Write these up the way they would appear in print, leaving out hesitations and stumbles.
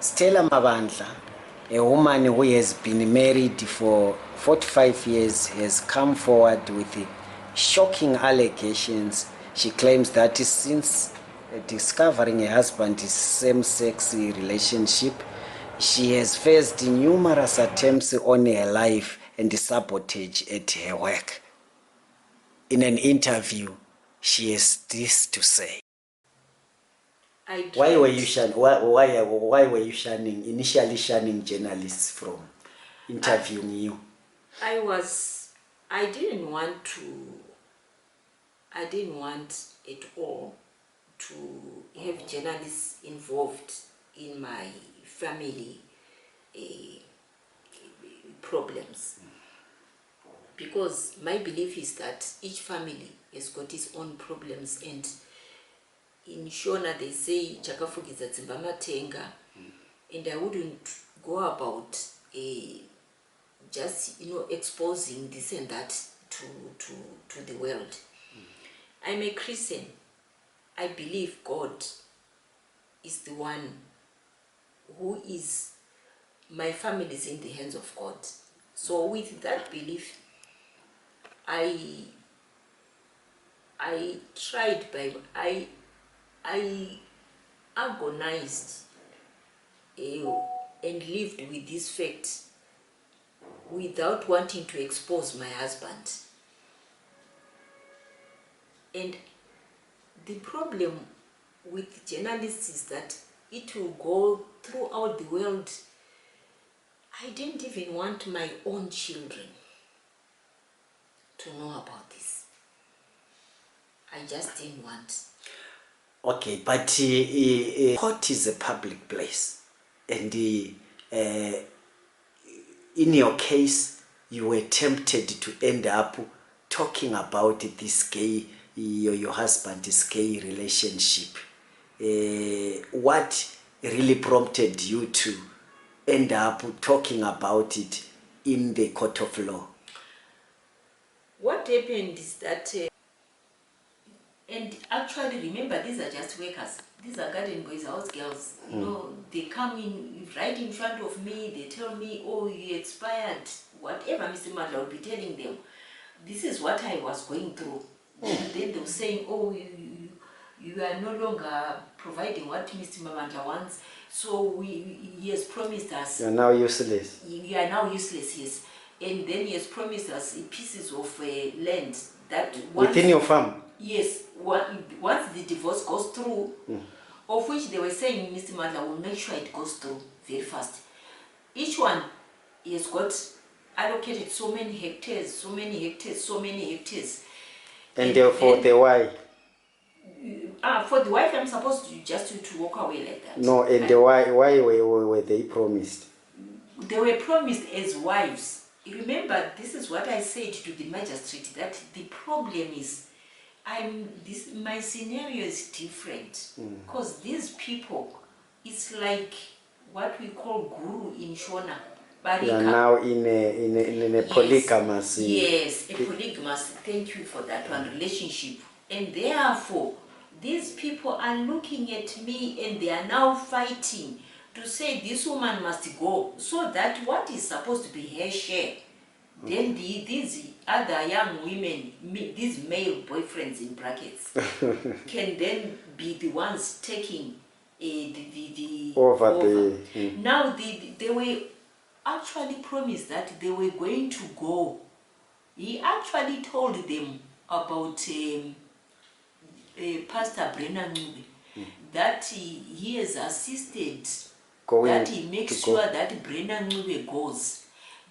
Stella Mabandla, a woman who has been married for 45 years, has come forward with shocking allegations. She claims that since discovering her husband's same-sex relationship, she has faced numerous attempts on her life and sabotage at her work. In an interview, she has this to say. Why were you initially shunning journalists from interviewing you? I didn't want at all to have journalists involved in my family problems, because my belief is that each family has got its own problems, and in Shona they say chakafukiza tsimbama tenga, and I wouldn't go about just exposing this and that to the world. I'm a Christian. I believe God is the one who is, my family is in the hands of God. So with that belief, I tried I agonized and lived with this fact without wanting to expose my husband. And the problem with journalists is that it will go throughout the world. I didn't even want my own children to know about this. I just didn't want. Okay, but court is a public place, and in your case, you were tempted to end up talking about this gay, your husband's gay relationship. What really prompted you to end up talking about it in the court of law? What happened is that, and actually remember, these are just workers. These are garden boys, house girls. You know, they come in right in front of me. They tell me, "Oh, you expired." Whatever Mr. Madla will be telling them, this is what I was going through. And then they were saying, "Oh, you are no longer providing what Mr. Mamandla wants. So he has promised us. You are now useless. You are now useless, yes. And then he has promised us pieces of land that within your farm." Yes, once the divorce goes through, of which they were saying Mr. Madla will make sure it goes through very fast. Each one has got allocated so many hectares, so many hectares, so many hectares. And therefore, the why? For the wife, I'm supposed to walk away like that. No, and the why were they promised? They were promised as wives. Remember, this is what I said to the magistrate, that the problem is, my scenario is different, because these people, it's like what we call guru in Shona. You are now in a polygamous. Yes, a polygamous. Thank you for that one, relationship. And therefore, these people are looking at me and they are now fighting to say this woman must go, so that what is supposed to be her share, then these other young women, these male boyfriends in brackets, can then be the ones taking the over. Now they were actually promised that they were going to go. He actually told them about Pastor Brennan that he has assisted, that he makes sure that Brennan goes.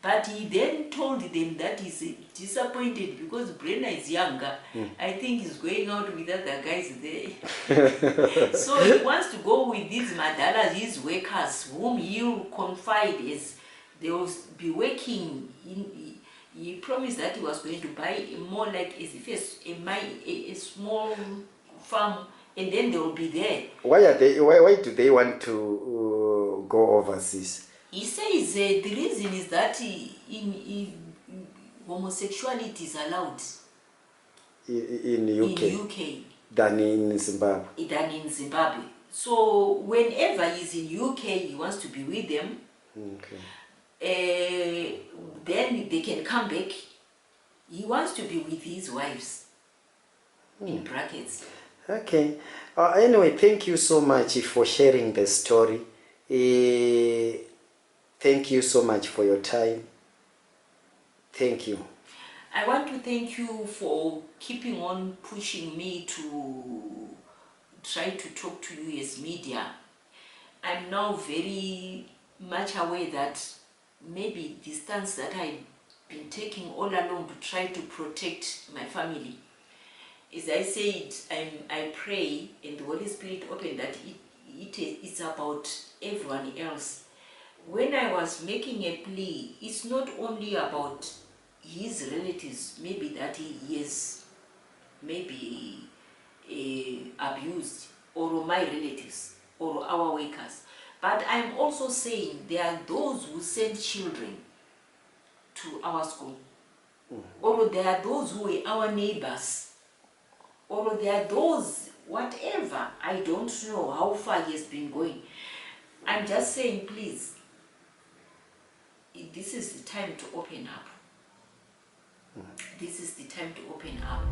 But he then told them that he's disappointed because Brenna is younger. I think he's going out with other guys there. So he wants to go with these Madalas, his workers, whom he'll confide as they will be working in. He promised that he was going to buy more like as if a small farm, and then they will be there. Why do they want to go overseas? He says the reason is that homosexuality is allowed in UK UK than in Zimbabwe. Than in Zimbabwe. So whenever he's in UK, he wants to be with them. Okay. Then they can come back. He wants to be with his wives, in brackets. Okay. Anyway, thank you so much for sharing the story. Thank you so much for your time. Thank you. I want to thank you for keeping on pushing me to try to talk to you as media. I'm now very much aware that maybe the stance that I've been taking all along to try to protect my family, as I said, I pray and the Holy Spirit opened that it's about everyone else. When I was making a plea, it's not only about his relatives, maybe that he is maybe abused, or my relatives, or our workers. But I'm also saying there are those who send children to our school, or there are those who are our neighbors, or there are those, whatever, I don't know how far he has been going. I'm just saying, please, this is the time to open up. This is the time to open up.